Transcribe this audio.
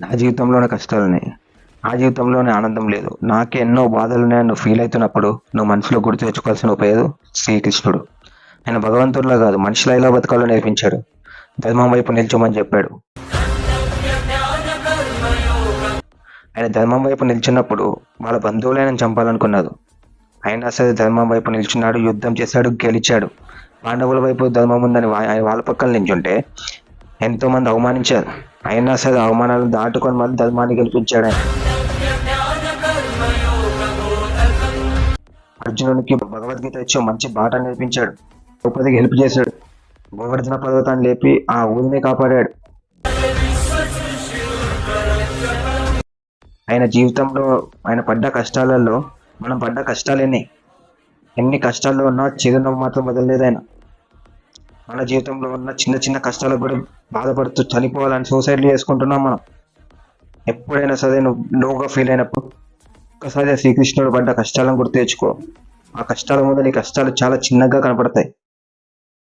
నా జీవితంలోనే కష్టాలున్నాయి. నా జీవితంలోనే ఆనందం లేదు. నాకే ఎన్నో బాధలున్నాయని నువ్వు ఫీల్ అవుతున్నప్పుడు నువ్వు మనసులో గుర్తు తెచ్చుకోవాల్సిన ఒక పేరు శ్రీకృష్ణుడు. ఆయన భగవంతుడిలా కాదు, మనిషిలా ఎలా బతకాలో నేర్పించాడు. ధర్మం వైపు నిల్చోమని చెప్పాడు. ఆయన ధర్మం వైపు నిల్చున్నప్పుడు వాళ్ళ బంధువులైన చంపాలనుకున్నారు. అయినా సరే ధర్మం వైపు నిల్చున్నాడు, యుద్ధం చేశాడు, గెలిచాడు. పాండవుల వైపు ధర్మం ఉందని వాళ్ళ పక్కన నిల్చుంటే ఎంతో మంది అవమానించారు. అయినా సరే అవమానాలను దాటుకొని మళ్ళీ ధర్మాన్ని గెలిపించాడు ఆయన. అర్జునునికి భగవద్గీత ఇచ్చి మంచి బాట నేర్పించాడు. ద్రౌపదికి హెల్ప్ చేశాడు. గోవర్ధన పర్వతాన్ని లేపి ఆ ఊరిని కాపాడాడు. ఆయన జీవితంలో ఆయన పడ్డ కష్టాలలో మనం పడ్డ కష్టాలేనే. ఎన్ని కష్టాల్లో ఉన్నా చిరునవ్వు మాత్రం వదలలేదు ఆయన. మన జీవితంలో ఉన్న చిన్న చిన్న కష్టాలకు కూడా బాధపడుతూ చనిపోవాలని సూసైడ్లు చేసుకుంటున్నాం మనం. ఎప్పుడైనా సరే నువ్వు లోగా ఫీల్ అయినప్పుడు ఒక్కసారి శ్రీకృష్ణుడు పడ్డ కష్టాలను గుర్తు తెచ్చుకో. ఆ కష్టాల ముందు నీ కష్టాలు చాలా చిన్నగా కనపడతాయి.